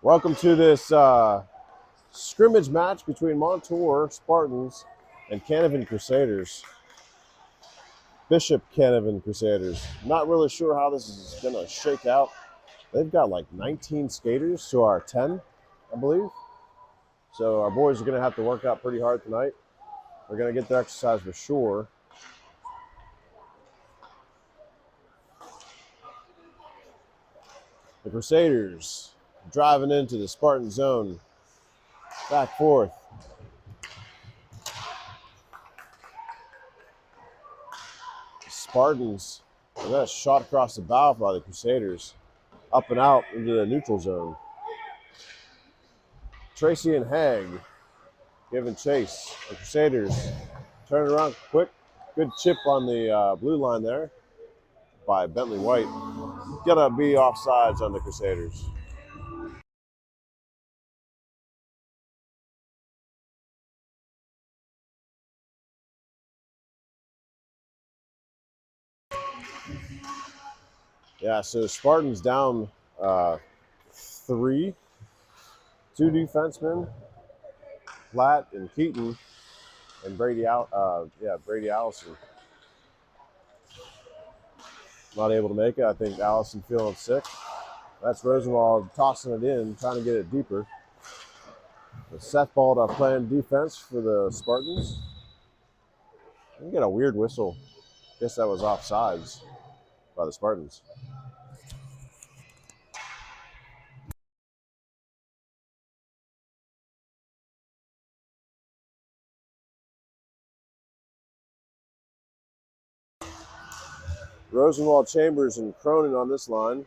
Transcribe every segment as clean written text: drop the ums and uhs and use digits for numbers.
Welcome to this scrimmage match between Montour Spartans and Canevin Crusaders. Bishop Canevin Crusaders. Not really sure how this is going to shake out. They've got like 19 skaters to our 10, I believe. So our boys are going to have to work out pretty hard tonight. They're going to get their exercise for sure. The Crusaders driving into the Spartan zone. Back forth. Spartans, that shot across the bow by the Crusaders. Up and out into the neutral zone. Tracy and Hag giving chase. The Crusaders turn around quick. Good chip on the blue line there by Bentley White. Gonna be offsides on the Crusaders. Yeah, so Spartans down 3. 2 defensemen, Platt and Keaton, and Brady Allison. Not able to make it. I think Allison feeling sick. That's Rosenwald tossing it in, trying to get it deeper. But Seth Baldoff playing defense for the Spartans. We get a weird whistle. Guess that was offsides by the Spartans. Rosenwald, Chambers, and Cronin on this line.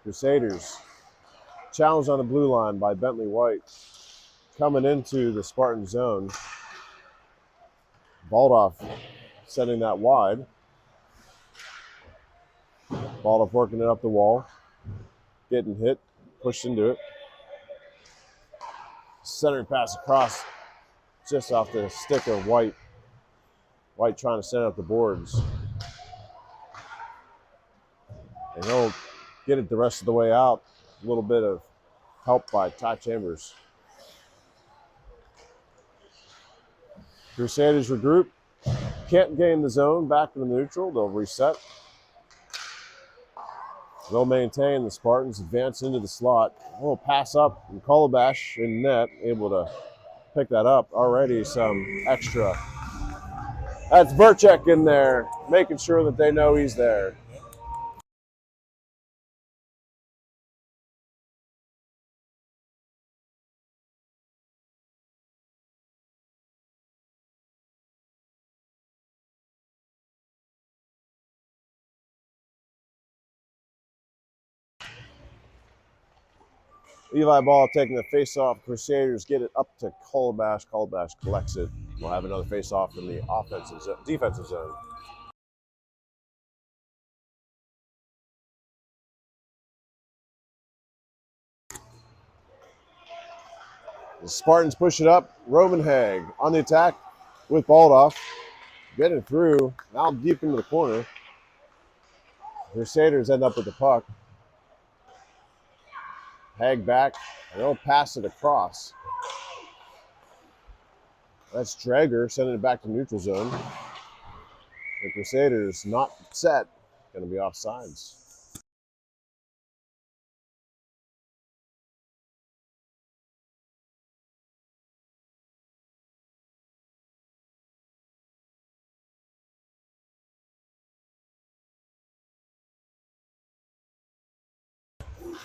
Crusaders challenged on the blue line by Bentley White. Coming into the Spartan zone. Baldoff setting that wide. Baldoff working it up the wall. Getting hit, pushed into it. Centering pass across just off the stick of White. White trying to set up the boards. And he'll get it the rest of the way out. A little bit of help by Ty Chambers. Crusaders regroup. Can't gain the zone. Back in the neutral. They'll reset. They'll maintain. The Spartans advance into the slot. A little pass up. And Colabash in net. Able to pick that up. Already some extra. That's Burchek in there. Making sure that they know he's there. Levi Ball taking the face-off. Crusaders get it up to Colabash. Colabash collects it. We'll have another face-off in the defensive zone. The Spartans push it up. Roman Hag on the attack with Baldoff. Getting through. Now deep into the corner. Crusaders end up with the puck. Hag back, and they'll pass it across. That's Drager sending it back to neutral zone. The Crusaders not set, going to be offsides.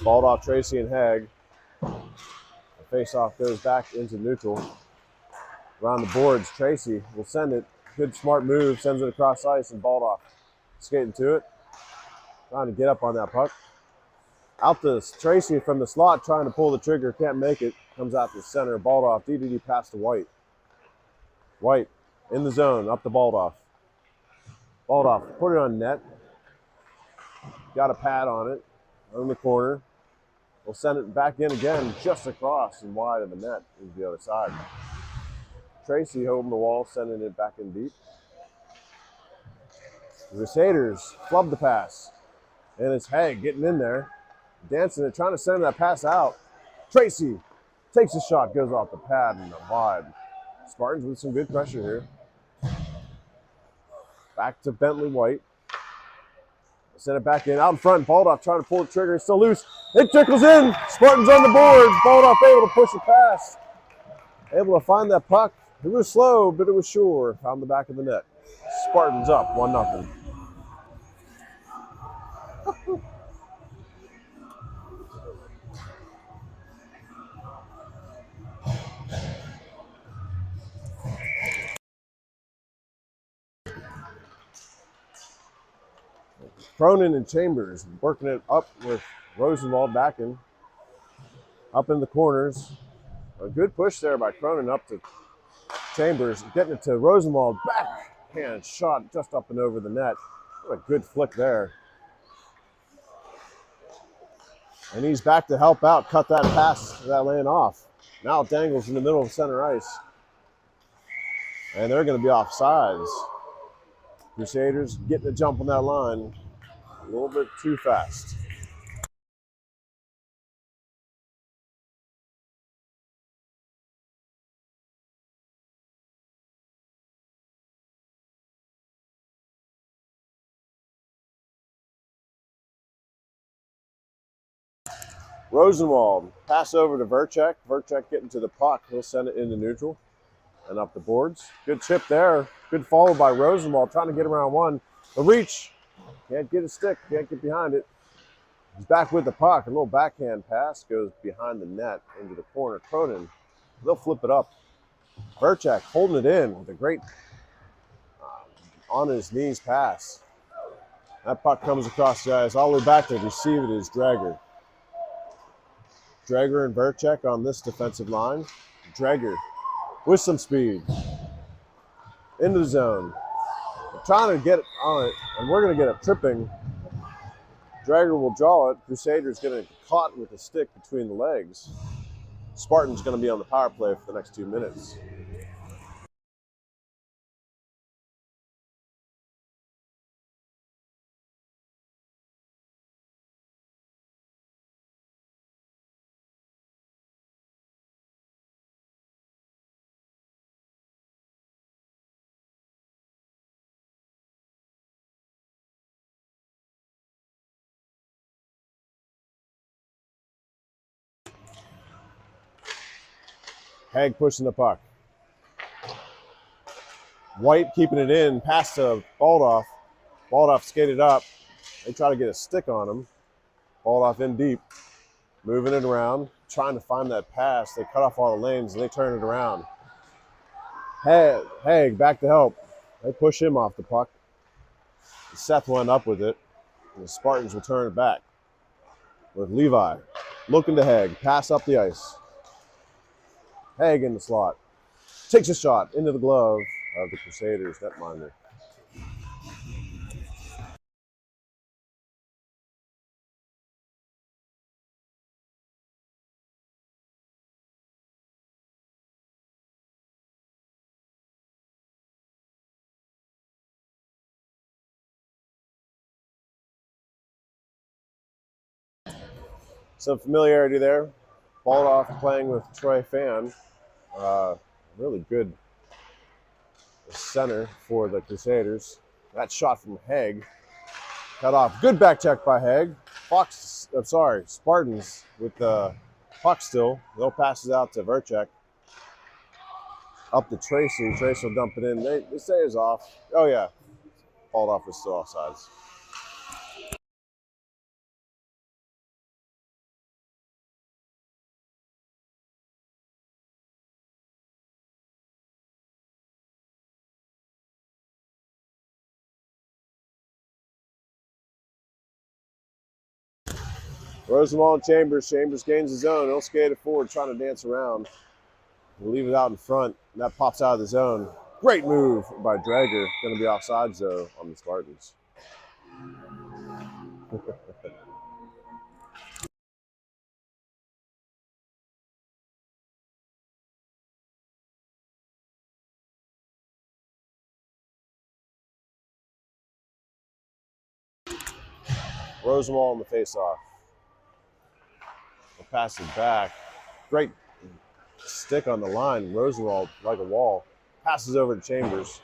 Baldoff, Tracy, and Hag. The face-off goes back into neutral. Around the boards, Tracy will send it. Good, smart move. Sends it across ice, and Baldoff skating to it. Trying to get up on that puck. Out to Tracy from the slot, trying to pull the trigger. Can't make it. Comes out to center. Baldoff, DDD pass to White. White in the zone, up to Baldoff. Baldoff, put it on net. Got a pad on it. In the corner. We'll send it back in again, just across and wide of the net is the other side. Tracy holding the wall, sending it back in deep. Crusaders flub the pass. And it's Haig getting in there, dancing it, trying to send that pass out. Tracy takes a shot, goes off the pad and wide. Spartans with some good pressure here. Back to Bentley White. Send it back in, out in front. Baldoff trying to pull the trigger. It's still loose. It trickles in. Spartans on the board. Baldoff able to push it past. Able to find that puck. It was slow, but it was sure. Found the back of the net. Spartans up 1-0. Cronin and Chambers working it up with Rosenwald backing. Up in the corners. A good push there by Cronin up to Chambers. Getting it to Rosenwald. Backhand shot just up and over the net. What a good flick there. And he's back to help out. Cut that pass, that lane off. Now it dangles in the middle of center ice. And they're going to be offsides. Crusaders getting a jump on that line a little bit too fast. Rosenwald, pass over to Verchek. Verchek getting to the puck. He'll send it into neutral and up the boards. Good chip there. Good follow by Rosenwald, trying to get around one. A reach. Can't get a stick. Can't get behind it. He's back with the puck. A little backhand pass goes behind the net into the corner. Cronin, they'll flip it up. Verchek holding it in with a great on his knees pass. That puck comes across the ice. All the way back to receive it is Drager. Drager and Verchek on this defensive line. Drager with some speed. Into the zone. We're trying to get it on it, and we're going to get a tripping. Drager will draw it. Crusaders going to get caught with a stick between the legs. Spartan's going to be on the power play for the next 2 minutes. Haig pushing the puck. White keeping it in, pass to Baldoff. Baldoff skated up. They try to get a stick on him. Baldoff in deep, moving it around, trying to find that pass. They cut off all the lanes and they turn it around. Haig back to help. They push him off the puck. Seth went up with it. And the Spartans will turn it back with Levi looking to Haig. Pass up the ice. Haig in the slot. Takes a shot into the glove of the Crusaders netminder. Some familiarity there. Baldoff playing with Troy Fan. Really good center for the Crusaders. That shot from Haig. Cut off. Good back check by Haig. Spartans with the puck still. They'll pass it out to Verchek. Up to Tracy. Tracy will dump it in. They say it's off. Oh, yeah. Baldoff is still offsides. Rosenwald and Chambers. Chambers gains the zone. He'll skate it forward, trying to dance around. We'll leave it out in front. And that pops out of the zone. Great move by Drager. Going to be offsides, though, on the Spartans. Rosenwald on the face-off. We'll pass it back. Great stick on the line. Rosenwald, like a wall, passes over to Chambers.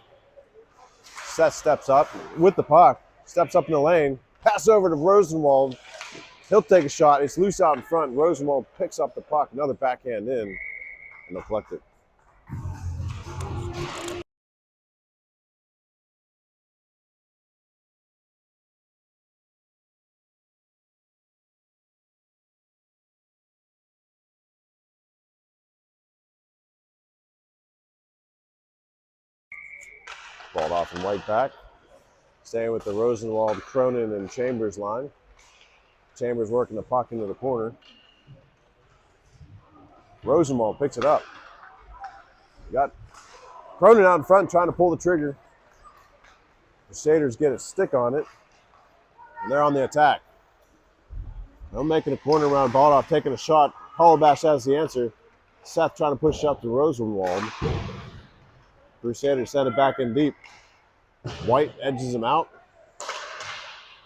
Seth steps up with the puck, steps up in the lane, pass over to Rosenwald. He'll take a shot. It's loose out in front. Rosenwald picks up the puck, another backhand in, and they'll collect it. Balled off and right back. Staying with the Rosenwald, Cronin, and Chambers line. Chambers working the puck into the corner. Rosenwald picks it up. Got Cronin out in front trying to pull the trigger. The Crusaders get a stick on it, and they're on the attack. They're making a corner around, ball off, taking a shot. Hollabash has the answer. Seth trying to push up to Rosenwald. Crusaders send it back in deep. White edges him out.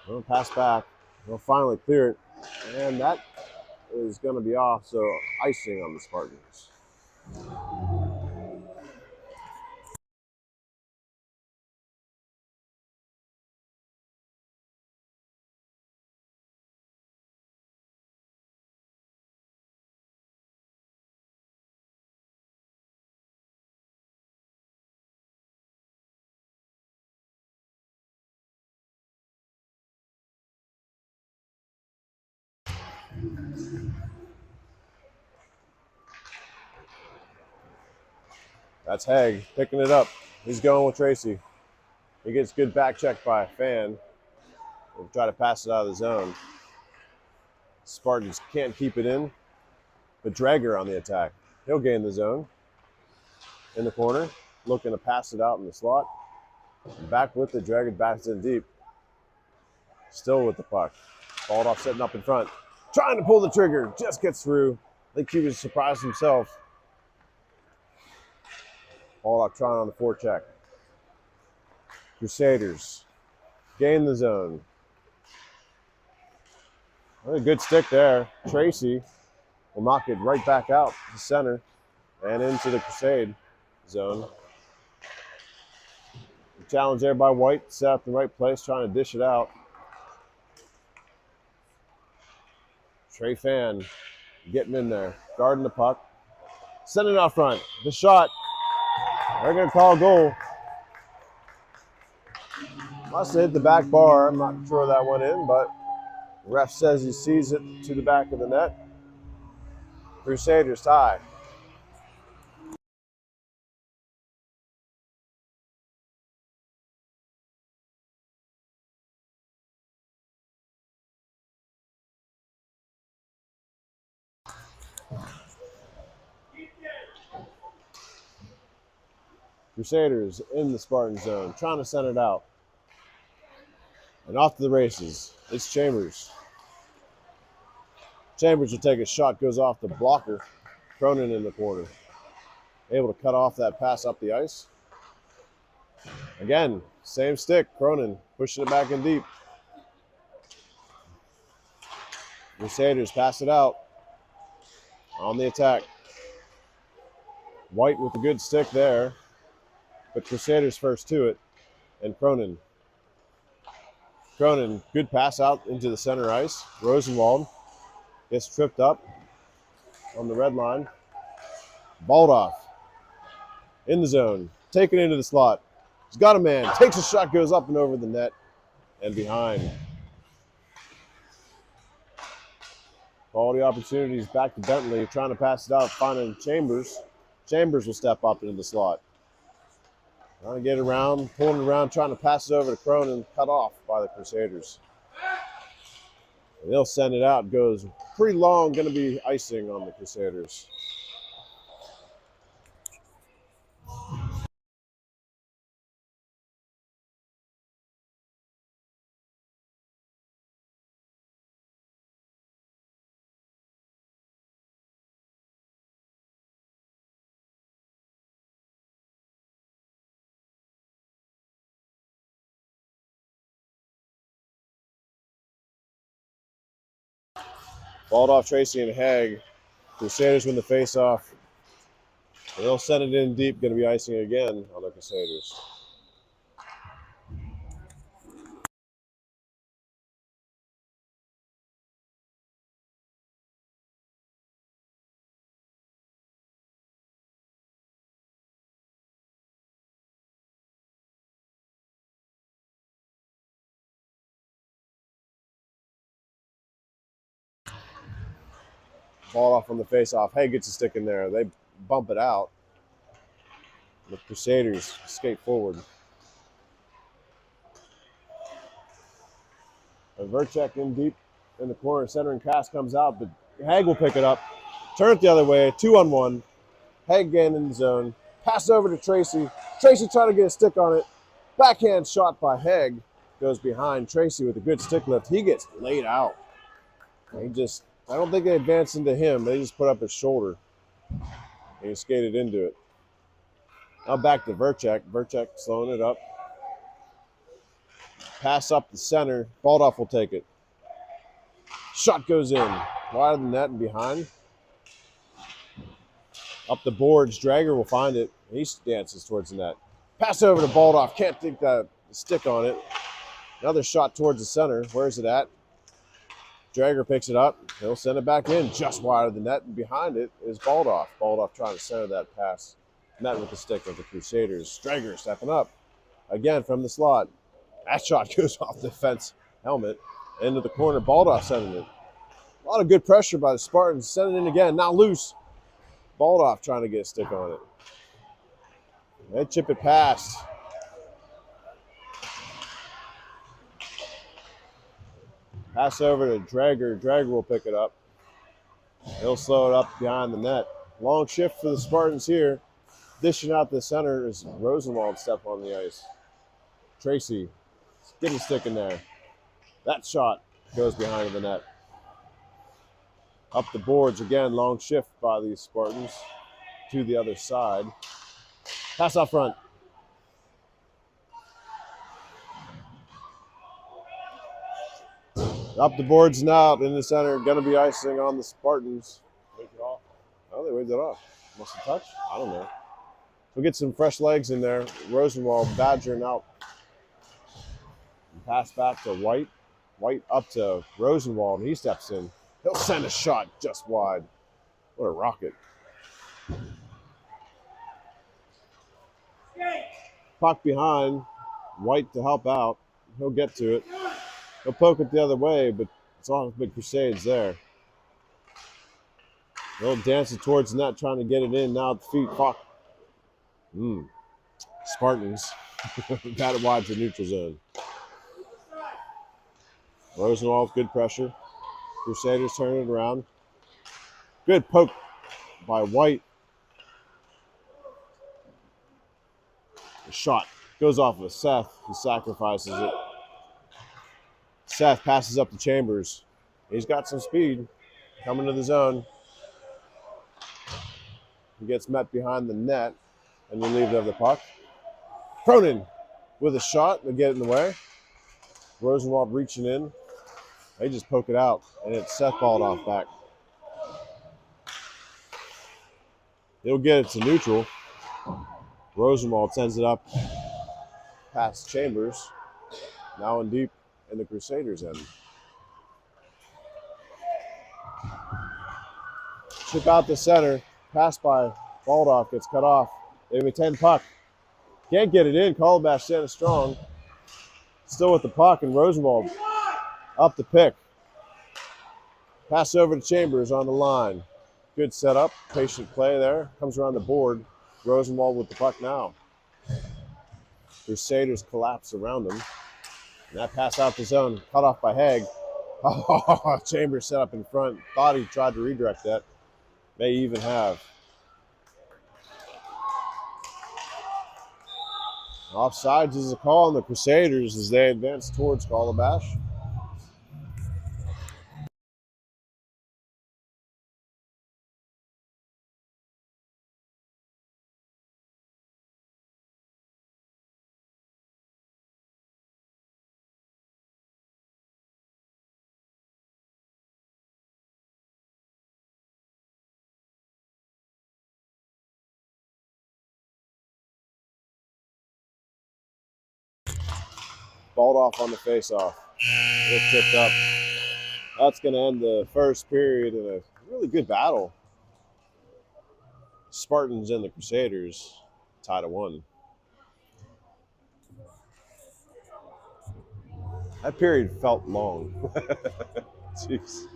They'll pass back. They'll finally clear it. And that is going to be off, so icing on the Spartans. That's Haig picking it up. He's going with Tracy. He gets good back check by a fan. We'll try to pass it out of the zone. Spartans can't keep it in, but Drager on the attack. He'll gain the zone. In the corner, looking to pass it out in the slot. Back with the Drager, backs in deep. Still with the puck. Balled off, setting up in front. Trying to pull the trigger, just gets through. I think he was surprised himself. Ball off, trying on the forecheck. Crusaders gain the zone. A good stick there. Tracy will knock it right back out to center and into the Crusade zone. The challenge there by White, set up in the right place, trying to dish it out. Trey Fan getting in there, guarding the puck. Sending it out front. The shot. They're going to call a goal. Must have hit the back bar. I'm not sure that went in, but the ref says he sees it to the back of the net. Crusaders tie. Crusaders in the Spartan zone, trying to send it out. And off to the races. It's Chambers. Chambers will take a shot, goes off the blocker. Cronin in the corner. Able to cut off that pass up the ice. Again, same stick. Cronin pushing it back in deep. Crusaders pass it out. On the attack. White with a good stick there. But Crusaders first to it. And Cronin. Cronin, good pass out into the center ice. Rosenwald gets tripped up on the red line. Balled off. In the zone. Taken into the slot. He's got a man. Takes a shot, goes up and over the net. And behind. Quality opportunities back to Bentley. Trying to pass it out. Finding Chambers. Chambers will step up into the slot. Trying to get around, pulling it around, trying to pass it over to Cronin, cut off by the Crusaders. And they'll send it out. Goes pretty long, going to be icing on the Crusaders. Balled off Tracy and Haig. Crusaders win the face-off. They'll send it in deep. Going to be icing again on the Crusaders. Ball off on the face-off. Haig gets a stick in there. They bump it out. The Crusaders skate forward. A Verchek in deep in the corner. Centering pass comes out, but Haig will pick it up. Turn it the other way. 2-on-1. Haig again in the zone. Pass over to Tracy. Tracy trying to get a stick on it. Backhand shot by Haig. Goes behind Tracy with a good stick lift. He gets laid out. I don't think they advanced into him. They just put up his shoulder. And he skated into it. Now back to Verchek. Verchek slowing it up. Pass up the center. Baldoff will take it. Shot goes in. Wide of the net and behind. Up the boards. Drager will find it. He dances towards the net. Pass over to Baldoff. Can't think that stick on it. Another shot towards the center. Where's it at? Drager picks it up. He'll send it back in just wide of the net. And behind it is Baldoff. Baldoff trying to center that pass. Met with the stick of the Crusaders. Drager stepping up. Again from the slot. That shot goes off the fence helmet. Into the corner. Baldoff sending it. A lot of good pressure by the Spartans. Sending it in again. Now loose. Baldoff trying to get a stick on it. They chip it past. Pass over to Drager. Drager will pick it up. He'll slow it up behind the net. Long shift for the Spartans here. Dishing out the center is Rosenwald step on the ice. Tracy getting a stick in there. That shot goes behind the net. Up the boards again. Long shift by the Spartans to the other side. Pass out front. Up the boards now in the center. Going to be icing on the Spartans. Waved it off. Oh, they waved it off. Must have touched? I don't know. We'll get some fresh legs in there. Rosenwald badgering out. Pass back to White. White up to Rosenwald, and he steps in. He'll send a shot just wide. What a rocket. Puck behind. White to help out. He'll get to it. He'll poke it the other way, but it's on the Crusades there. He'll dance it towards the net, trying to get it in. Now at the feet. Puck. Spartans. Got it wide to neutral zone. Rosenwald, good pressure. Crusaders turn it around. Good poke by White. The shot goes off of Seth. He sacrifices it. Seth passes up to Chambers. He's got some speed. Coming to the zone. He gets met behind the net and relieved of the puck. Cronin with a shot. They get it in the way. Rosenwald reaching in. They just poke it out, and it's Seth Baldoff back. He'll get it to neutral. Rosenwald sends it up past Chambers. Now in deep in the Crusaders' end. Chip out the center. Pass by Baldoff gets cut off. They have a 10 puck. Can't get it in. Calabash standing strong. Still with the puck, and Rosenwald up the pick. Pass over to Chambers on the line. Good setup. Patient play there. Comes around the board. Rosenwald with the puck now. Crusaders collapse around him. And that pass out the zone. Cut off by Haig. Oh, Chambers set up in front. Thought he tried to redirect that. May even have. Offsides is a call on the Crusaders as they advance towards Calabash. Balled off on the face-off. It tipped up. That's going to end the first period in a really good battle. Spartans and the Crusaders tied at 1. That period felt long. Jeez.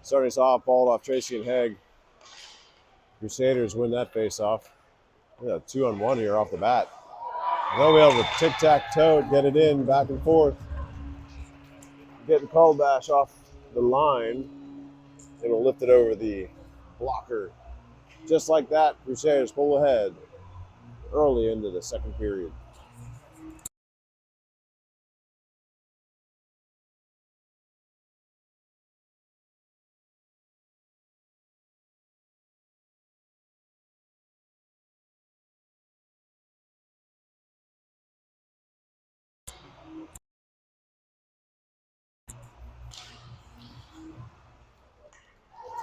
Starting us off, balled off Tracy and Haig. Crusaders win that face-off. We got 2-on-1 here off the bat. They'll be able to tic-tac-toe, get it in, back and forth. Getting Calabash off the line. It'll lift it over the blocker. Just like that, Crusaders pull ahead early into the second period.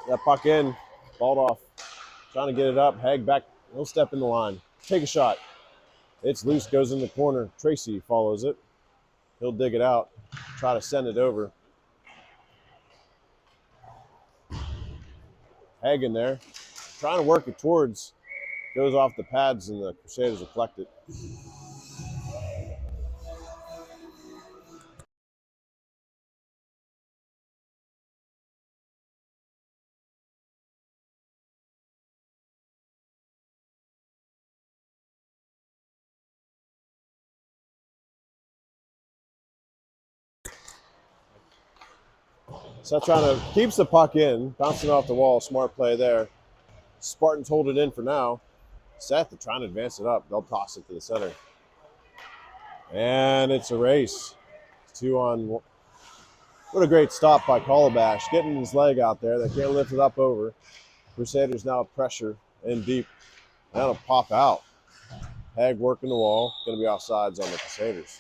That puck in, balled off. Trying to get it up. Haig back. He'll step in the line. Take a shot. It's loose, goes in the corner. Tracy follows it. He'll dig it out. Try to send it over. Haig in there. Trying to work it towards. Goes off the pads and the Crusaders will collect it. So trying to keeps the puck in, bouncing off the wall. Smart play there. Spartans hold it in for now. Seth trying to advance it up. They'll toss it to the center. And it's a race. 2-on-1. What a great stop by Calabash. Getting his leg out there. They can't lift it up over. Crusaders now pressure in deep. That'll pop out. Haig working the wall. Going to be offsides on the Crusaders.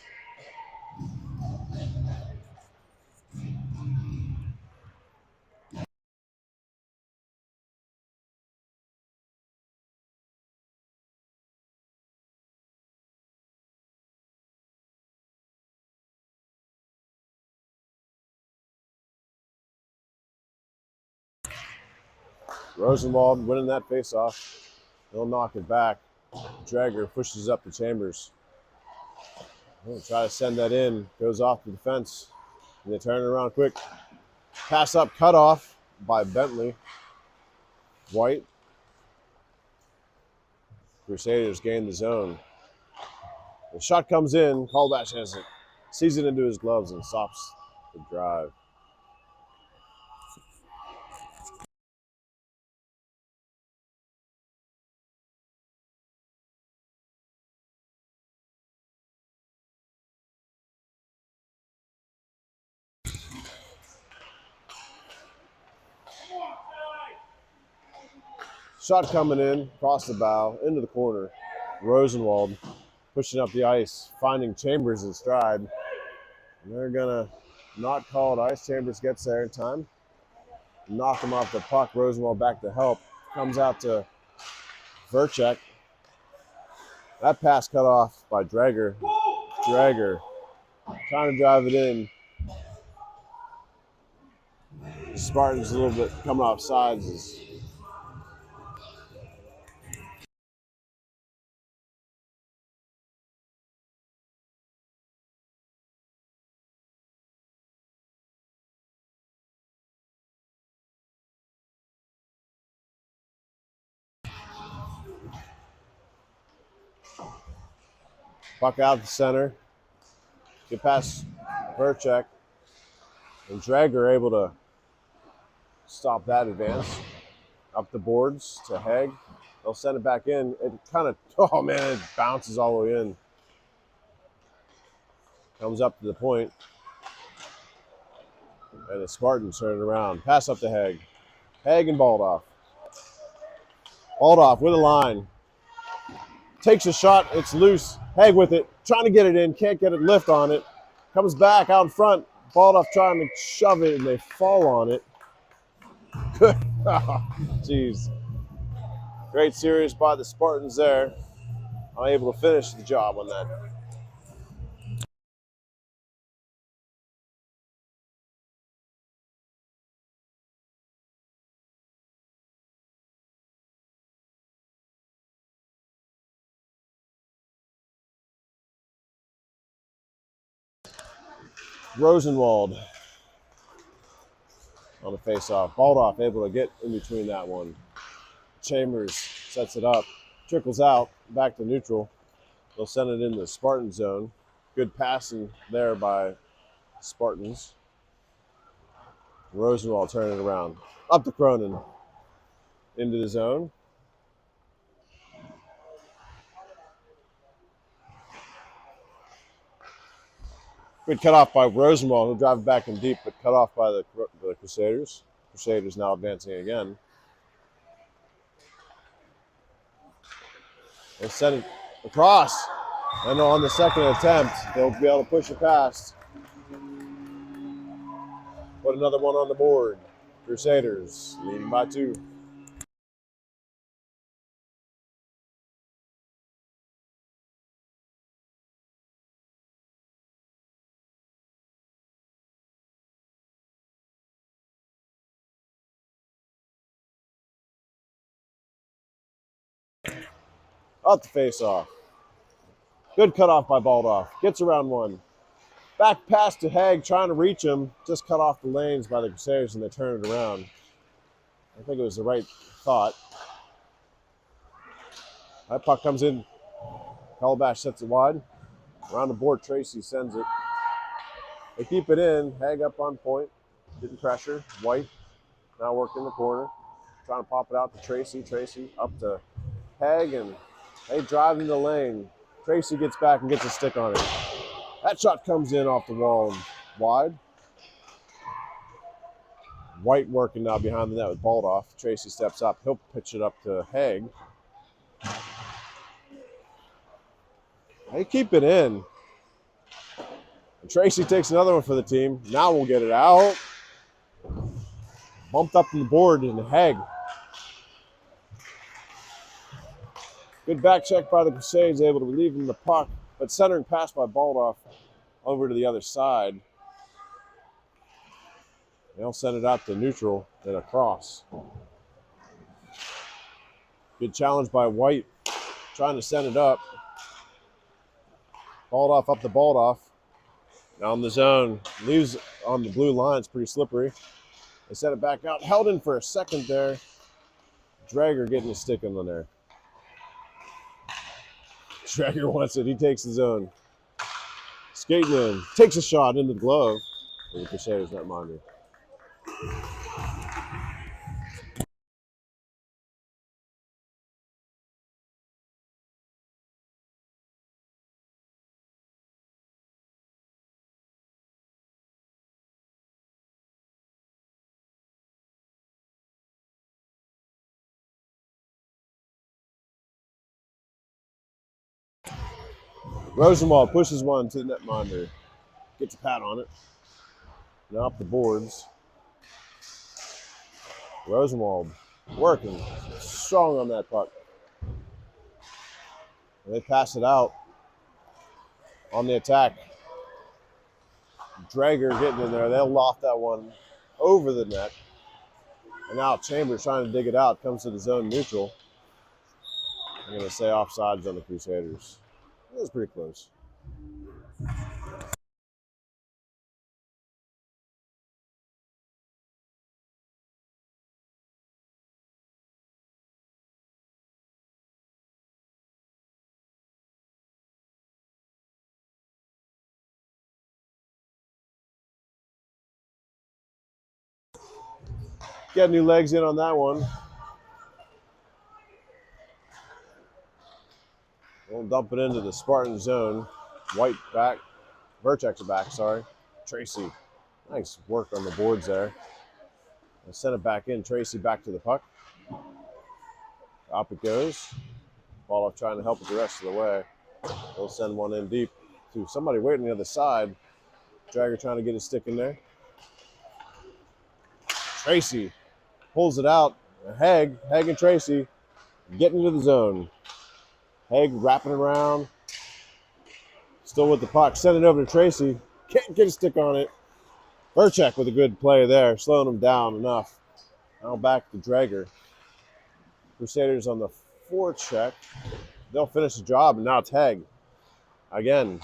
Rosenwald winning that faceoff. He'll knock it back. Drager pushes up to Chambers. He'll try to send that in. Goes off the defense. And they turn it around quick. Pass up, cut off by Bentley. White. Crusaders gain the zone. The shot comes in. Calabash has it, sees it into his gloves and stops the drive. Shot coming in, across the bow, into the corner. Rosenwald pushing up the ice, finding Chambers in stride. And they're going to not call it ice. Chambers gets there in time. Knock him off the puck. Rosenwald back to help. Comes out to Verchek. That pass cut off by Drager. Drager trying to drive it in. The Spartans a little bit coming off sides. Puck out the center. Get past Verchek. And Drager able to stop that advance. Up the boards to Haig. They'll send it back in. It kind of, oh man, it bounces all the way in. Comes up to the point. And the Spartans turn it around. Pass up to Haig. Haig and Baldoff. Baldoff with a line. Takes a shot. It's loose. Haig with it. Trying to get it in. Can't get it lift on it. Comes back out in front. Baldoff trying to shove it and they fall on it. Good. Jeez. Great series by the Spartans there. I'm able to finish the job on that. Rosenwald on the face-off. Baldoff able to get in between that one. Chambers sets it up. Trickles out, back to neutral. They'll send it in the Spartan zone. Good passing there by Spartans. Rosenwald turning it around. Up to Cronin. Into the zone. Good cut off by Rosenwald, who'll drive it back in deep, but cut off by the Crusaders. Crusaders now advancing again. They'll send it across. And on the second attempt, they'll be able to push it past. Put another one on the board. Crusaders leading by 2. Up the face-off. Good cutoff by Baldoff. Gets around one. Back pass to Haig, trying to reach him. Just cut off the lanes by the Crusaders, and they turn it around. I think it was the right thought. That puck comes in. Calabash sets it wide. Around the board, Tracy sends it. They keep it in. Haig up on point. Getting pressure. White now working the corner. Trying to pop it out to Tracy. Tracy up to Haig, and they drive in the lane. Tracy gets back and gets a stick on it. That shot comes in off the wall and wide. White working now behind the net with Baldoff. Tracy steps up. He'll pitch it up to Haig. They keep it in. And Tracy takes another one for the team. Now we'll get it out. Bumped up to the board and Haig. Good back check by the Crusaders, able to relieve him the puck, but centering pass by Baldoff over to the other side. They'll send it out to neutral and across. Good challenge by White, trying to send it up. Baldoff up to Baldoff. Down the zone, leaves on the blue line, it's pretty slippery. They send it back out, held in for a second there. Drager getting a stick in there. Dragger wants it. He takes the zone. Skating in. Takes a shot into the glove. And the Crusaders netminder. Rosenwald pushes one to the netminder. Gets a pat on it. Now up the boards. Rosenwald working strong on that puck. And they pass it out on the attack. Dragger getting in there. They'll loft that one over the net. And now Chambers trying to dig it out. Comes to the zone neutral. I'm going to say offsides on the Crusaders. It was pretty close. Got new legs in on that one. We'll dump it into the Spartan zone. White back. Verchek's back, sorry. Tracy. Nice work on the boards there. I'll send it back in. Tracy back to the puck. Up it goes. Ball off trying to help it the rest of the way. They'll send one in deep to somebody waiting on the other side. Dragger trying to get his stick in there. Tracy pulls it out. Haig and Tracy getting into the zone. Haig wrapping around. Still with the puck. Send it over to Tracy. Can't get a stick on it. Verchek with a good play there. Slowing him down enough. Now back to Dragger. Crusaders on the forecheck. They'll finish the job, and now it's Haig. Again,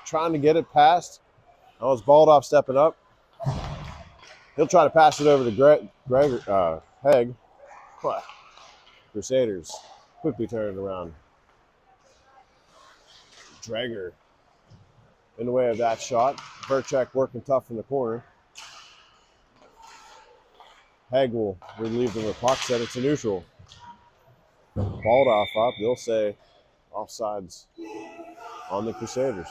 trying to get it past. That was Baldoff stepping up. He'll try to pass it over to Haig. Crusaders quickly turn it around. Dragger in the way of that shot. Verchek working tough in the corner. Haig will relieve them with puck set. It's a neutral. Baldoff up. They'll say offsides on the Crusaders.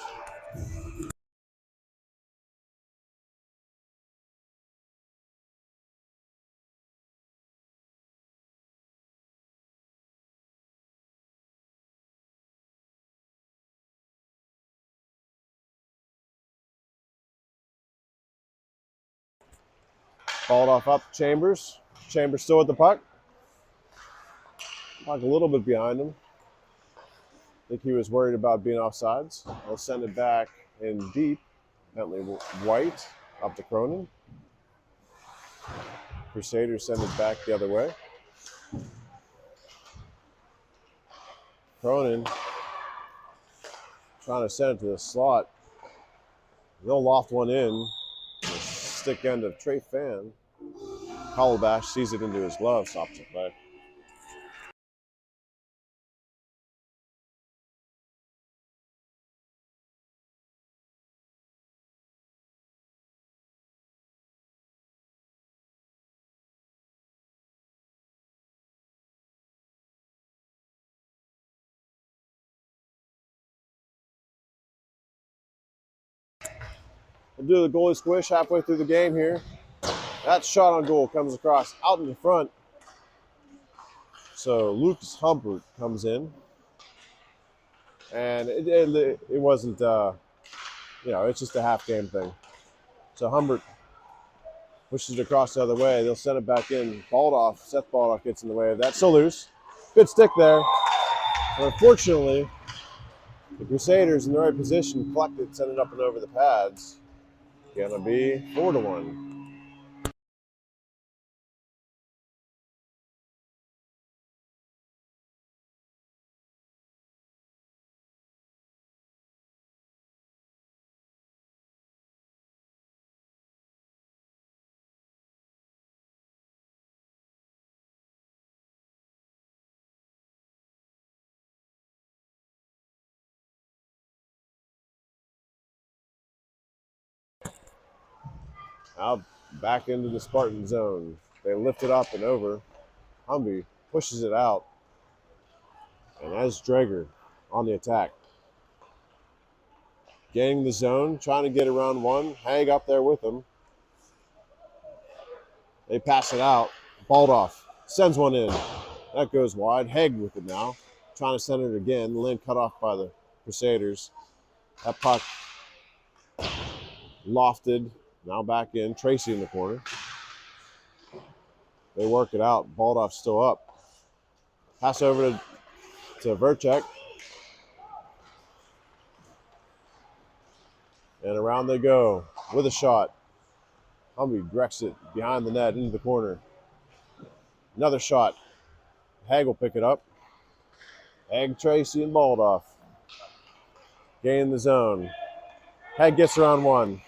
Baldoff up Chambers. Chambers still with the puck. Puck a little bit behind him. I think he was worried about being offsides. They'll send it back in deep. Bentley White up to Cronin. Crusaders send it back the other way. Cronin trying to send it to the slot. They'll loft one in. The stick end of Trey Fan. Calabash sees it into his glove, stops the play. We'll do the goalie squish halfway through the game here. That shot on goal comes across out in the front. So Lucas Humbert comes in. And it wasn't, it's just a half game thing. So Humbert pushes it across the other way. They'll send it back in. Seth Baldoff gets in the way of that. Still loose. Good stick there. But unfortunately, the Crusaders in the right position collected, sent it up and over the pads. Gonna be 4-1. Now back into the Spartan zone. They lift it up and over. Humvee pushes it out. And as Drager on the attack. Getting the zone, trying to get around one. Hag up there with him. They pass it out. Baldoff sends one in. That goes wide. Hag with it now. Trying to send it again. Lynn cut off by the Crusaders. That puck lofted. Now back in. Tracy in the corner. They work it out. Baldoff's still up. Pass over to Verchek. And around they go with a shot. Humvee directs it behind the net into the corner. Another shot. Hag will pick it up. Hag, Tracy, and Baldoff. Gain the zone. Hag gets around one.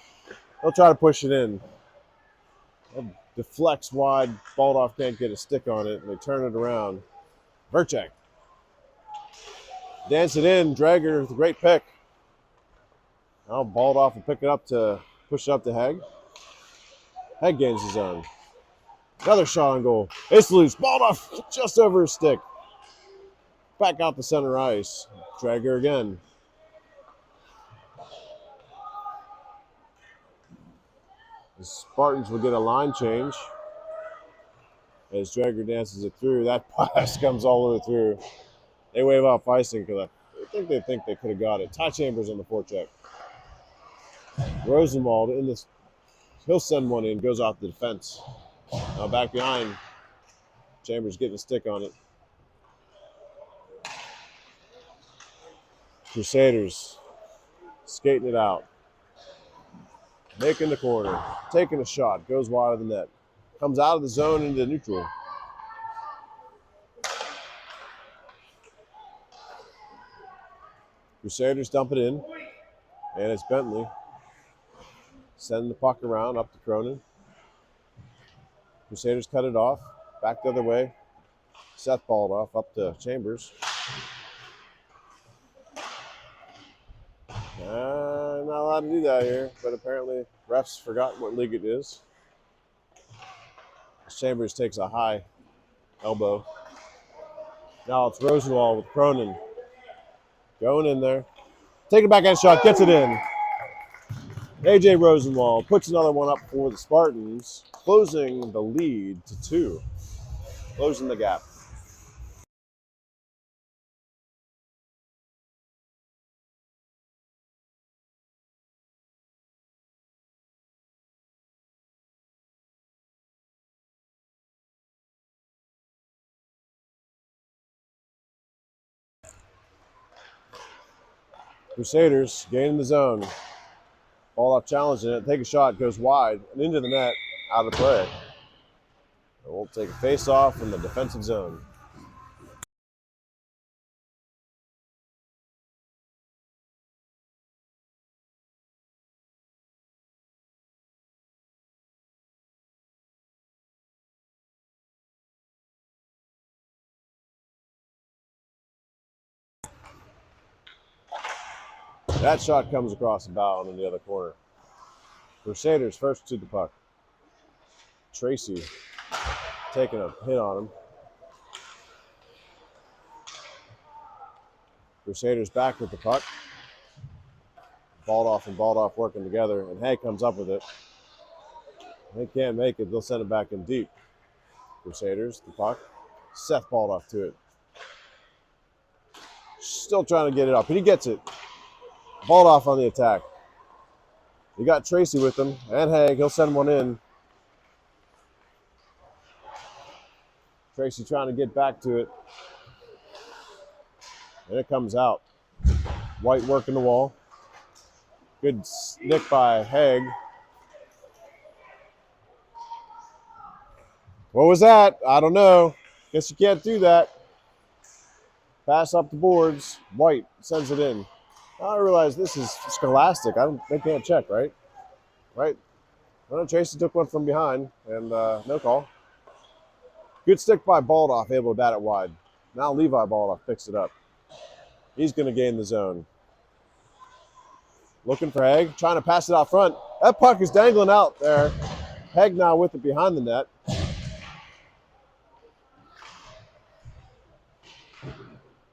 They'll try to push it in. It deflects wide. Baldoff can't get a stick on it, and they turn it around. Verchek. Dance it in. Drager with a great pick. Now Baldoff will pick it up to push it up to Hag. Hag gains the zone. Another shot on goal. It's loose. Baldoff just over his stick. Back out the center ice. Drager again. The Spartans will get a line change as Drager dances it through. That pass comes all the way through. They wave off icing because they think they could have got it. Ty Chambers on the forecheck. Rosenwald in this. He'll send one in. Goes off the defense. Now back behind. Chambers getting a stick on it. Crusaders skating it out. Making the corner. Taking a shot. Goes wide of the net. Comes out of the zone into neutral. Crusaders dump it in. And it's Bentley. Sending the puck around up to Cronin. Crusaders cut it off. Back the other way. Seth Baldoff up to Chambers. Not allowed to do that here, but apparently refs forgot what league it is. Chambers takes a high elbow. Now it's Rosenwald with Cronin. Going in there. Taking a backhand shot, gets it in. AJ Rosenwald puts another one up for the Spartans, closing the lead to 2. Closing the gap. Crusaders gaining the zone. Ball up challenging it. Take a shot, goes wide and into the net, out of play. And we'll take a face off in the defensive zone. That shot comes across the bow in the other corner. Crusaders first to the puck. Tracy taking a hit on him. Crusaders back with the puck. Baldoff and Baldoff working together, and Hank comes up with it. They can't make it. They'll send it back in deep. Crusaders, the puck. Seth Baldoff to it. Still trying to get it up, but he gets it. Baldoff on the attack. You got Tracy with him, and Haig. He'll send one in. Tracy trying to get back to it. And it comes out. White working the wall. Good nick by Haig. What was that? I don't know. Guess you can't do that. Pass up the boards. White sends it in. I realize this is Scholastic. They can't check, right? Right? Well, Tracy took one from behind, and no call. Good stick by Baldoff, able to bat it wide. Now Levi Baldoff picks it up. He's going to gain the zone. Looking for Haig, trying to pass it out front. That puck is dangling out there. Heg now with it behind the net.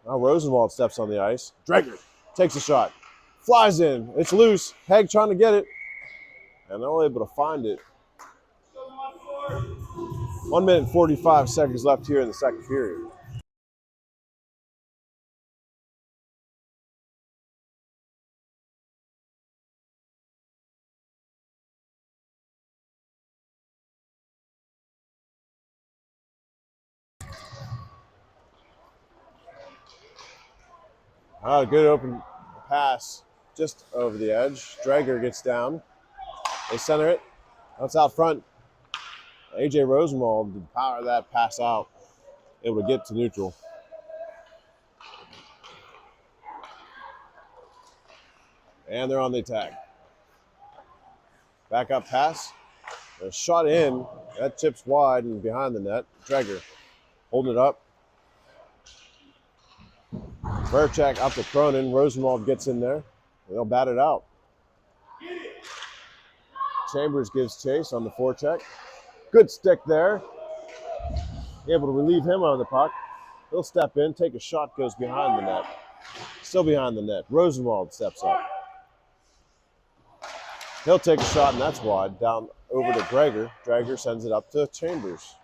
Now Rosenwald steps on the ice. Dreger takes a shot. Flies in. It's loose. Heg trying to get it. And they're only able to find it. 1 minute and 45 seconds left here in the second period. A good open pass just over the edge. Dreger gets down. They center it. That's out front. A.J. Rosenwald did power that pass out. Able to get to neutral. And they're on the attack. Back up pass. A shot in. That tips wide and behind the net. Dreger holding it up. Verchek up to Cronin. Rosenwald gets in there. They'll bat it out. Chambers gives chase on the forecheck. Good stick there. Able to relieve him on the puck. He'll step in, take a shot, goes behind the net. Still behind the net. Rosenwald steps up. He'll take a shot, and that's wide. Down over to Dreger. Dreger sends it up to Chambers.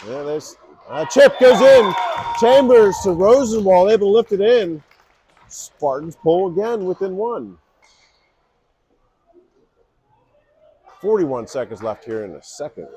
Yeah, there's chip goes in. Chambers to Rosenwald, able to lift it in. Spartans pull again within one. 41 seconds left here in the second.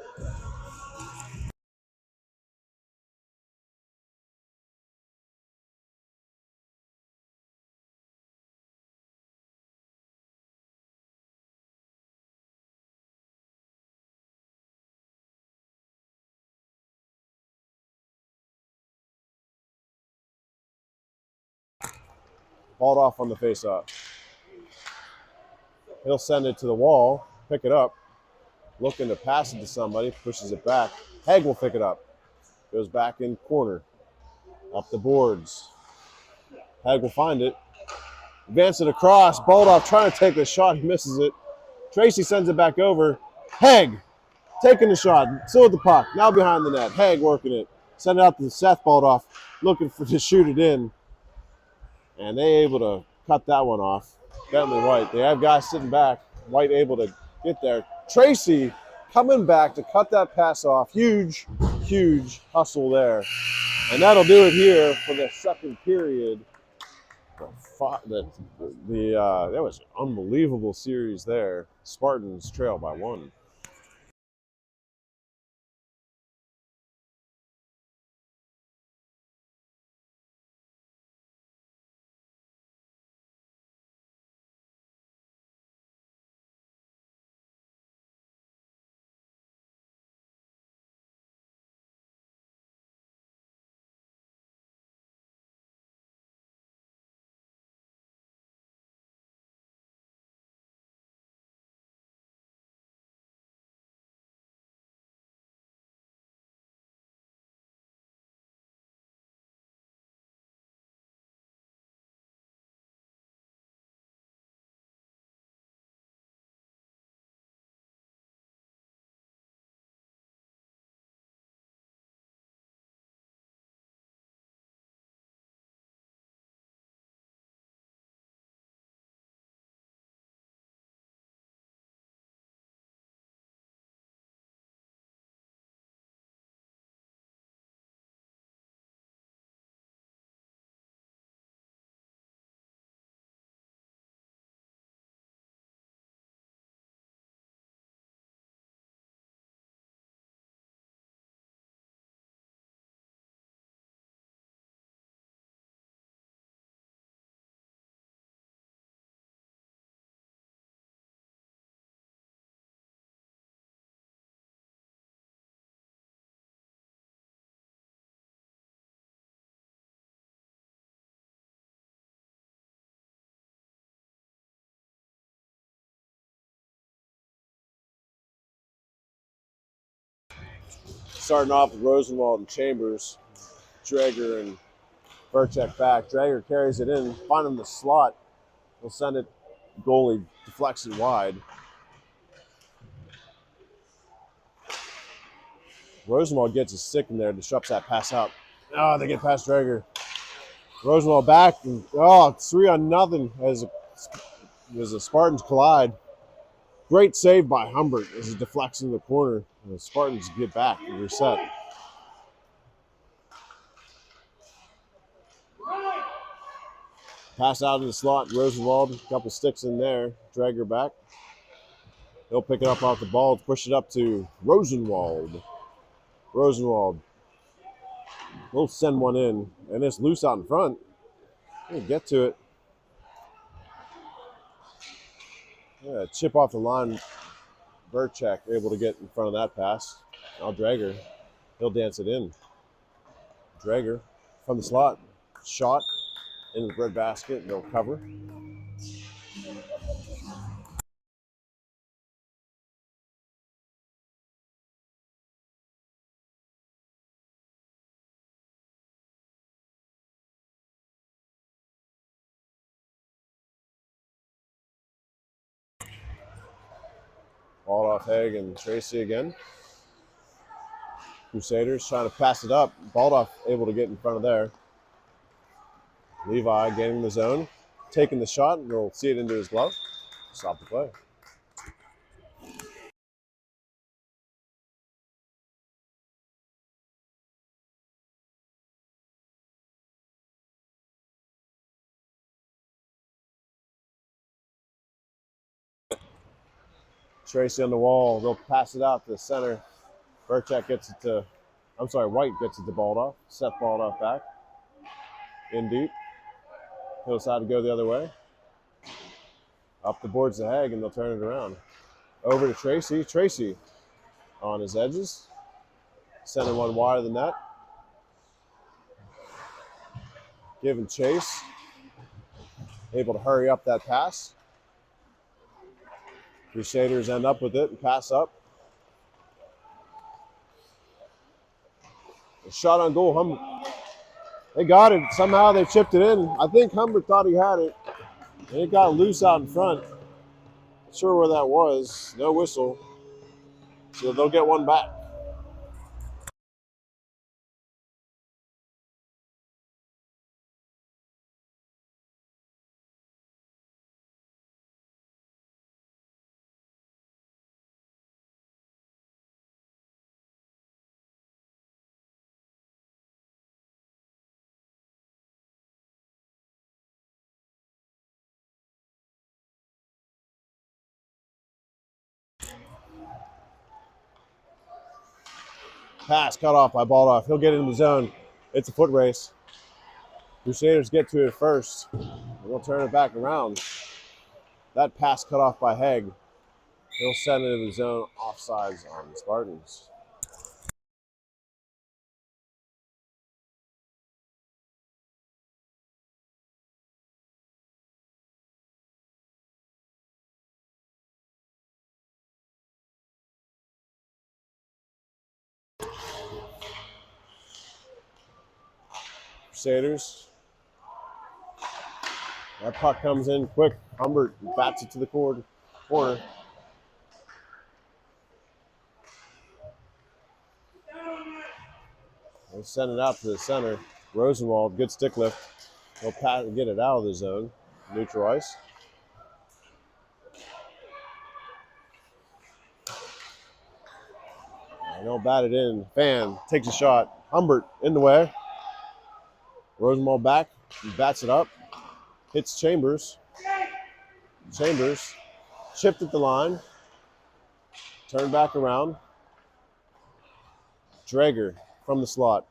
Balled off on the faceoff. He'll send it to the wall, pick it up, looking to pass it to somebody, pushes it back. Heg will pick it up. Goes back in corner. Up the boards. Heg will find it. Advance it across. Balled off, trying to take the shot. He misses it. Tracy sends it back over. Heg taking the shot. Still with the puck. Now behind the net. Heg working it. Send it out to Seth Baldoff, looking to shoot it in. And they able to cut that one off. Bentley White. They have guys sitting back. White able to get there. Tracy coming back to cut that pass off. Huge, huge hustle there. And that'll do it here for the second period. That was an unbelievable series there. Spartans trail by 1. Starting off with Rosenwald and Chambers. Dreger and Verchek back. Dreger carries it in, finding the slot. He'll send it, goalie deflects it wide. Rosenwald gets his stick in there, disrupts that pass out. Oh, they get past Drager. Rosenwald back. And, 3-0 as the Spartans collide. Great save by Humbert as he deflects in the corner. And the Spartans get back and reset. Pass out in the slot. Rosenwald, a couple sticks in there. Drager back. He'll pick it up off the ball, push it up to Rosenwald. Rosenwald. He'll send one in, and it's loose out in front. He'll get to it. Yeah, chip off the line. Burchak able to get in front of that pass. Now Drager. He'll dance it in. Drager from the slot. Shot in the bread basket. They'll cover. Ball off Haig and Tracy again. Crusaders trying to pass it up. Baldoff able to get in front of there. Levi getting the zone. Taking the shot, and we'll see it into his glove. Stop the play. Tracy on the wall. They'll pass it out to the center. Burchak gets it to, White gets it to Baldoff. Seth Baldoff back. In deep. He'll decide to go the other way. Up the boards to Haig, and they'll turn it around. Over to Tracy. Tracy on his edges. Sending one wide of the net. Giving chase. Able to hurry up that pass. Crusaders end up with it and pass up. A shot on goal. Humbert. They got it. Somehow they chipped it in. I think Humbert thought he had it. And it got loose out in front. Not sure where that was. No whistle. So they'll get one back. Pass cut off by Baldoff. He'll get in the zone. It's a foot race. Crusaders get to it first. We'll turn it back around. That pass cut off by Haig. He'll send it in the zone. Offsides on the Spartans. Crusaders. That puck comes in quick. Humbert bats it to the corner. They'll send it out to the center. Rosenwald, good stick lift. He'll pat and get it out of the zone. Neutral ice. And he'll bat it in. Fan takes a shot. Humbert in the way. Rosenwald back. He bats it up. Hits Chambers. Chambers chipped at the line. Turned back around. Drager from the slot.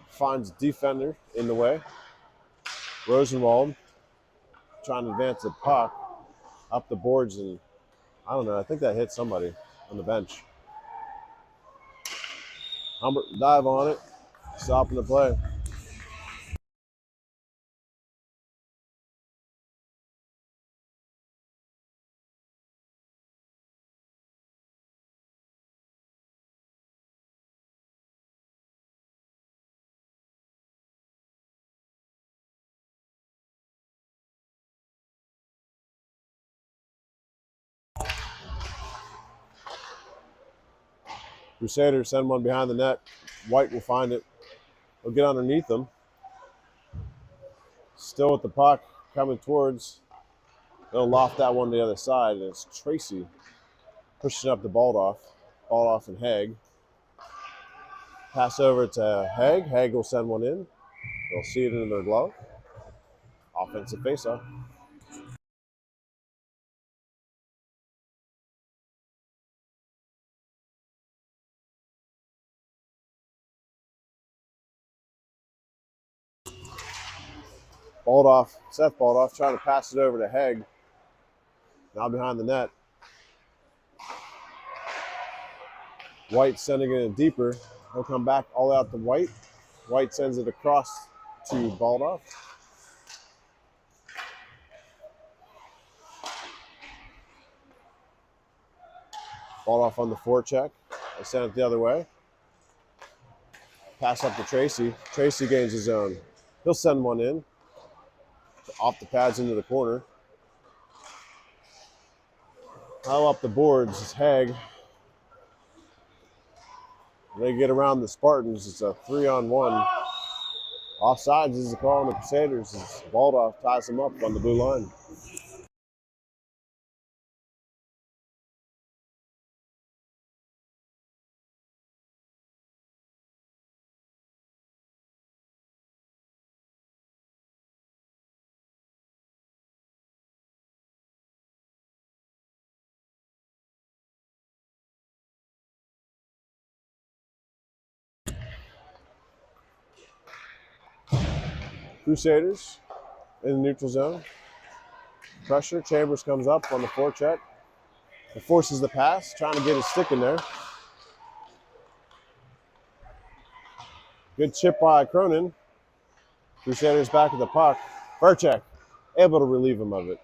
Finds defender in the way. Rosenwald trying to advance the puck up the boards, and I don't know, I think that hit somebody on the bench. Humbert dive on it, stopping the play. Crusaders send one behind the net. White will find it. He'll get underneath them. Still with the puck, coming towards. They'll loft that one to the other side, and it's Tracy pushing up the Baldoff. Baldoff and Haig. Pass over to Haig. Haig will send one in. They'll see it in their glove. Offensive faceoff. Baldoff, Seth Baldoff, trying to pass it over to Haig. Now behind the net. White sending it in deeper. He'll come back all out to White. White sends it across to Baldoff. Baldoff on the forecheck. They send it the other way. Pass up to Tracy. Tracy gains his own. He'll send one in. Off the pads into the corner. Now up the boards is Haig. They get around the Spartans. It's a 3-on-1. Offsides is the call on the Crusaders as Baldoff ties them up on the blue line. Crusaders in the neutral zone. Pressure. Chambers comes up on the forecheck. He forces the pass, trying to get his stick in there. Good chip by Cronin. Crusaders back at the puck. Vercheck able to relieve him of it.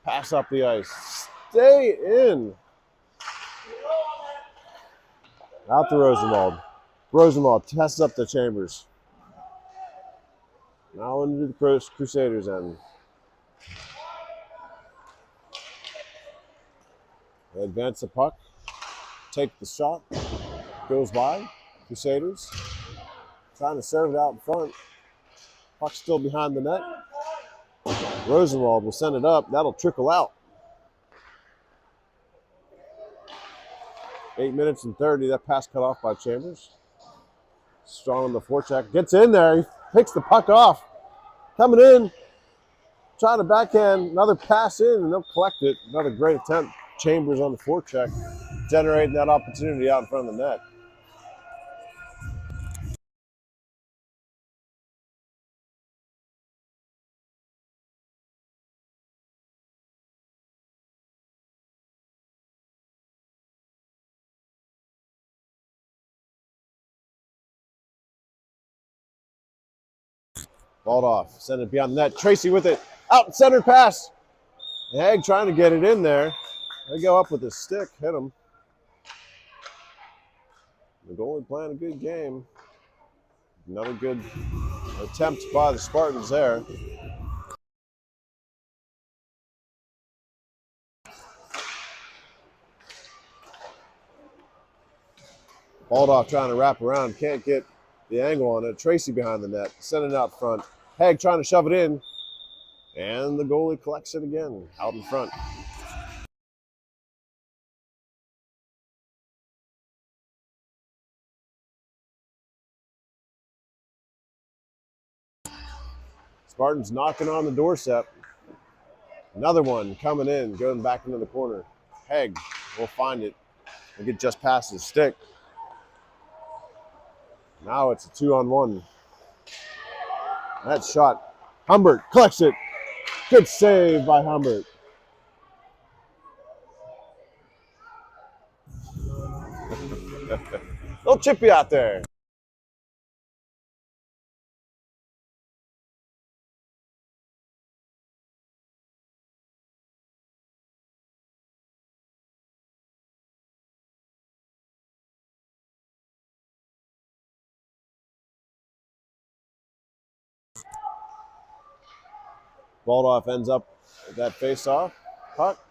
Pass up the ice. Stay in. Out to Rosenwald. Rosenwald tests up the Chambers. Now into the Crusaders end. They advance the puck. Take the shot. Goes by. Crusaders. Trying to serve it out in front. Puck still behind the net. Rosenwald will send it up. That'll trickle out. 8 minutes and 30. That pass cut off by Chambers. Strong on the forecheck. Gets in there. He picks the puck off. Coming in. Trying to backhand. Another pass in, and they'll collect it. Another great attempt. Chambers on the forecheck. Generating that opportunity out in front of the net. Baldoff, send it beyond the net. Tracy with it. Out center pass. Haig trying to get it in there. They go up with his stick, hit him. The goalie playing a good game. Another good attempt by the Spartans there. Baldoff trying to wrap around, can't get the angle on it. Tracy behind the net, sending it out front. Haig trying to shove it in, and the goalie collects it again, out in front. Spartans knocking on the doorstep. Another one coming in, going back into the corner. Haig will find it and get just past his stick. Now it's a 2-on-1. That shot. Humbert collects it. Good save by Humbert. Little chippy out there. Baldoff ends up with that face-off puck.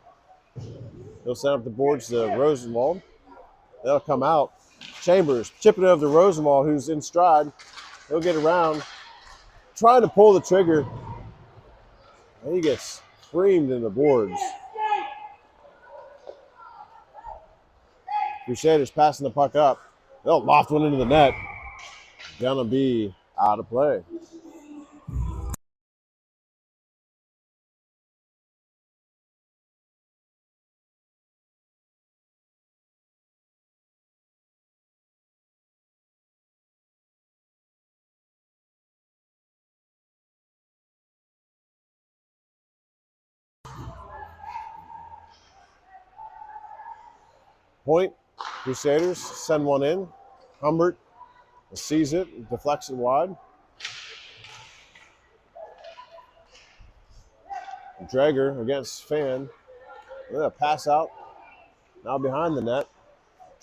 He'll send up the boards to Rosenwald. They'll come out. Chambers chipping it over to Rosenwald, who's in stride. He'll get around, trying to pull the trigger. And he gets screamed in the boards. Crusaders passing the puck up. They'll loft one into the net. Gonna be out of play. Point, Crusaders send one in. Humbert sees it, deflects it wide. Drager against Fan. They're gonna pass out. Now behind the net.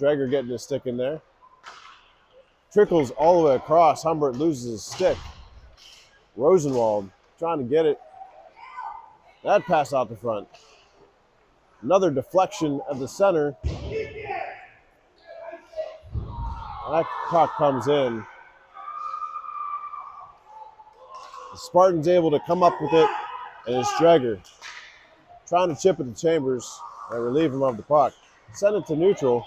Drager getting his stick in there. Trickles all the way across. Humbert loses his stick. Rosenwald trying to get it. That pass out the front. Another deflection at the center. That puck comes in. The Spartans able to come up with it, and it's Drager trying to chip it to Chambers and relieve him of the puck. Send it to neutral,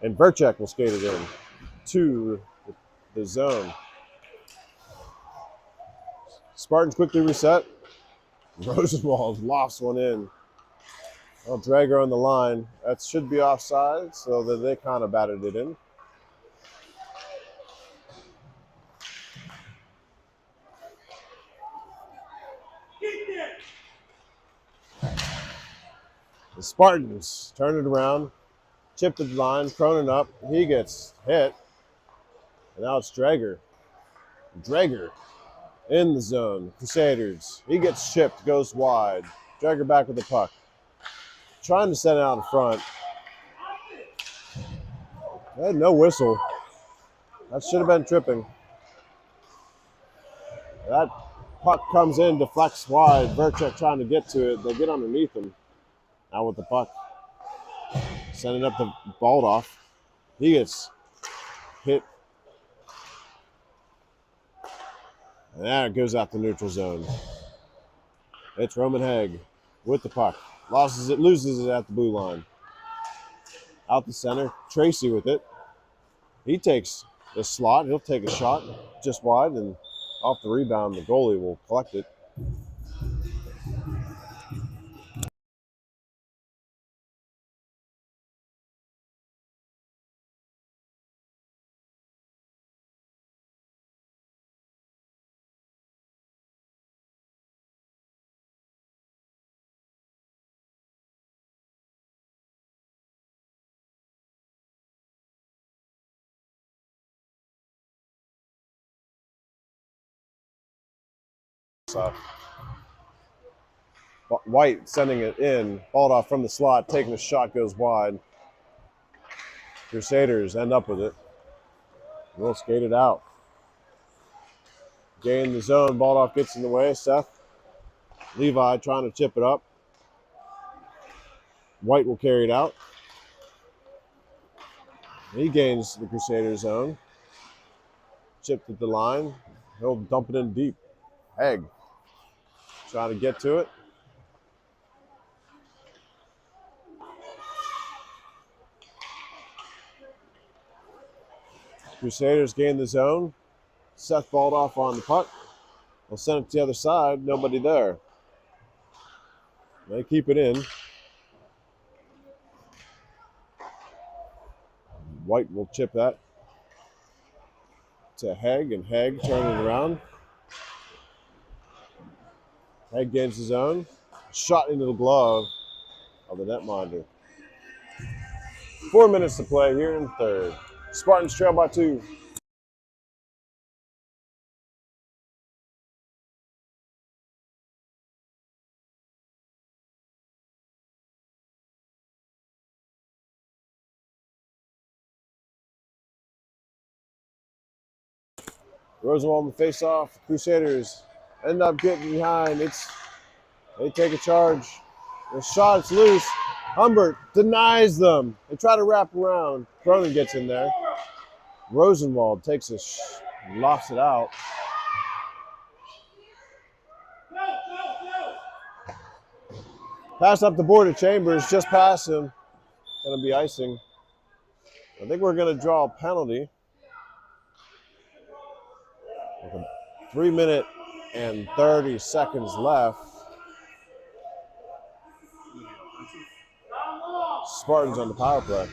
and Verchek will skate it in to the zone. Spartans quickly reset. Rosenwald lofts one in. Well, Drager on the line. That should be offside, so that they kind of batted it in. The Spartans turn it around, chip the line, Cronin up. He gets hit, and now it's Drager. Drager in the zone. Crusaders. He gets chipped, goes wide. Drager back with the puck. Trying to send it out in front. They had no whistle. That should have been tripping. That puck comes in, deflects wide. Verchek trying to get to it. They get underneath him. Now with the puck. Sending up the Baldoff. He gets hit. And that goes out the neutral zone. It's Roman Haig with the puck. Loses it, loses it at the blue line. Out the center, Tracy with it. He takes the slot. He'll take a shot just wide, and off the rebound, the goalie will collect it. White sending it in. Baldoff from the slot, taking a shot, goes wide. Crusaders end up with it. We'll skate it out. Gain the zone. Baldoff gets in the way. Seth. Levi trying to chip it up. White will carry it out. He gains the Crusader zone. Chipped at the line. He'll dump it in deep. Haig trying to get to it. Crusaders gain the zone. Seth Baldoff on the puck. They'll send it to the other side. Nobody there. They keep it in. White will chip that to Haig, and Haig turning it around. Haig gains his own. Shot into the glove of the netminder. 4 minutes to play here in the third. Spartans trail by 2. Rosenwald in the face-off. Crusaders end up getting behind. They take a charge. The shot, it's loose. Humbert denies them. They try to wrap around. Cronin gets in there. Rosenwald takes lofts it out. Pass up the board to Chambers, just past him. Gonna be icing. I think we're gonna draw a penalty. With a 3 minute and 30 seconds left. Spartans on the power play.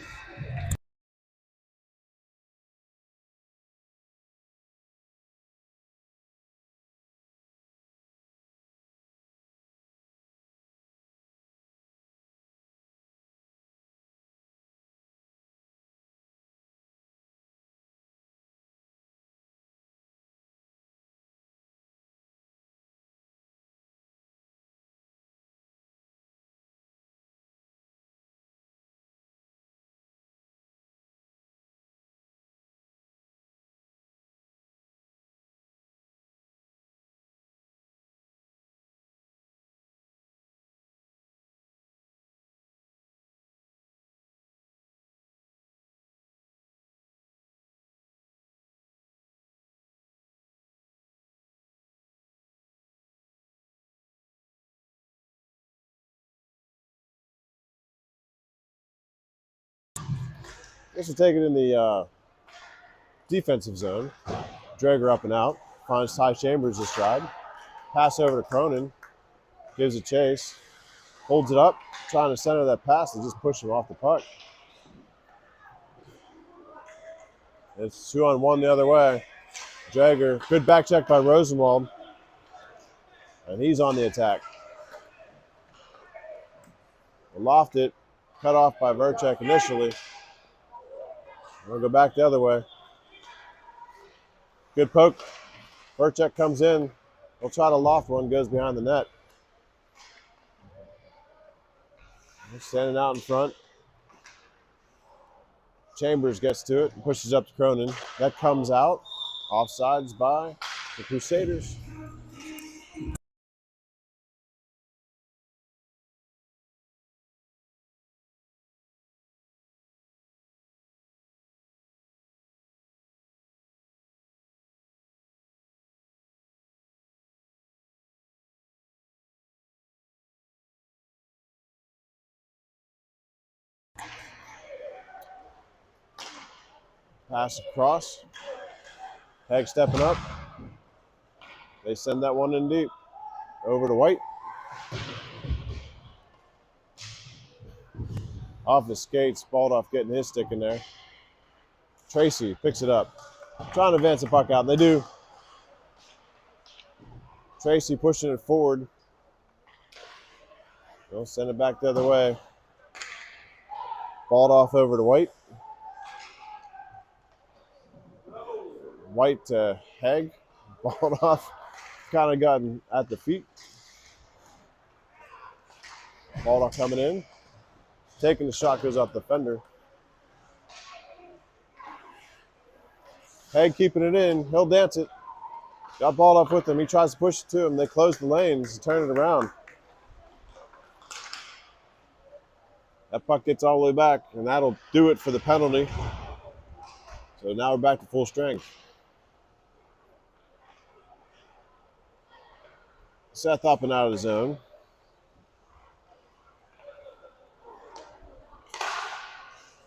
This will take it in the defensive zone. Drager up and out. Finds Ty Chambers this stride. Pass over to Cronin. Gives a chase. Holds it up. Trying to center that pass and just push him off the puck. It's 2-on-1 the other way. Drager. Good back check by Rosenwald. And he's on the attack. Loft it. Cut off by Verchek initially. We'll go back the other way. Good poke. Verchek comes in. He'll try to loft one. Goes behind the net. He's standing out in front. Chambers gets to it and pushes up to Cronin. That comes out. Offsides by the Crusaders. Pass across. Hag stepping up. They send that one in deep. Over to White. Off the skates. Baldoff getting his stick in there. Tracy picks it up. Trying to advance the puck out. They do. Tracy pushing it forward. They'll send it back the other way. Baldoff over to White. White to Hag. Baldoff kind of gotten at the feet. Baldoff coming in. Taking the shot, goes off the fender. Hag keeping it in. He'll dance it. Got Baldoff with him. He tries to push it to him. They close the lanes, turn it around. That puck gets all the way back, and that'll do it for the penalty. So now we're back to full strength. Seth up and out of the zone.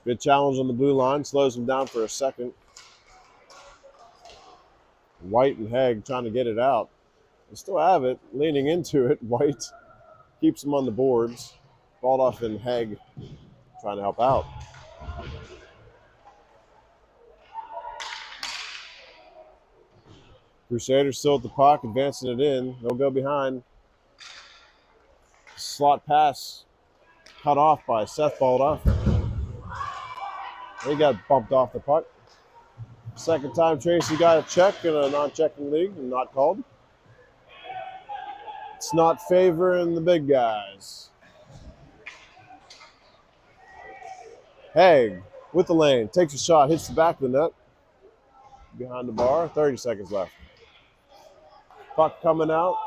Good challenge on the blue line. Slows him down for a second. White and Hag trying to get it out. They still have it. Leaning into it. White keeps him on the boards. Baldoff and Hag trying to help out. Crusaders still at the puck, advancing it in. They'll go behind. Slot pass cut off by Seth Baldoff. He got bumped off the puck. Second time Tracy got a check in a non-checking league and not called. It's not favoring the big guys. Hag with the lane, takes a shot, hits the back of the net. Behind the bar, 30 seconds left. Puck coming out.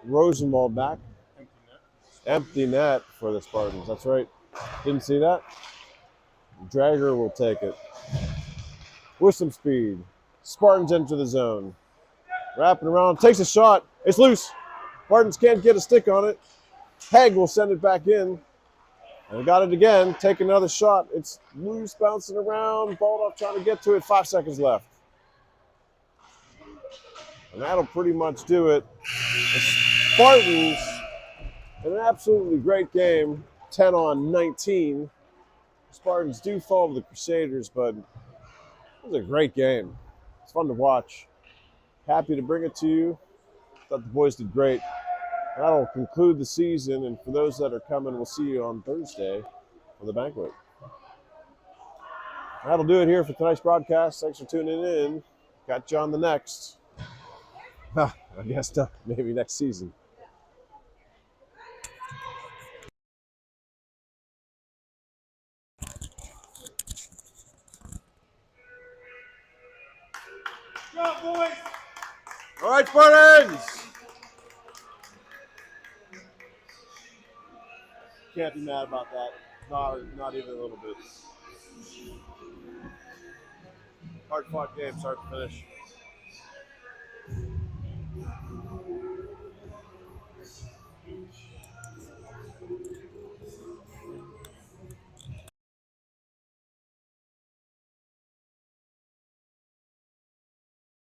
Rosenwald back. Empty net for the Spartans. That's right. Didn't see that. Dragger will take it. With some speed. Spartans enter the zone. Wrapping around. Takes a shot. It's loose. Spartans can't get a stick on it. Haig will send it back in. And got it again. Take another shot. It's loose, bouncing around. Baldoff trying to get to it. 5 seconds left. And that'll pretty much do it. The Spartans, in an absolutely great game, 10-19. The Spartans do fall to the Crusaders, but it was a great game. It's fun to watch. Happy to bring it to you. Thought the boys did great. That'll conclude the season, and for those that are coming, we'll see you on Thursday for the banquet. That'll do it here for tonight's broadcast. Thanks for tuning in. Got you on the next. I guess maybe next season. Good job, boys! All right, Spartans! Can't be mad about that. Not even a little bit. Hard fought game, start to finish.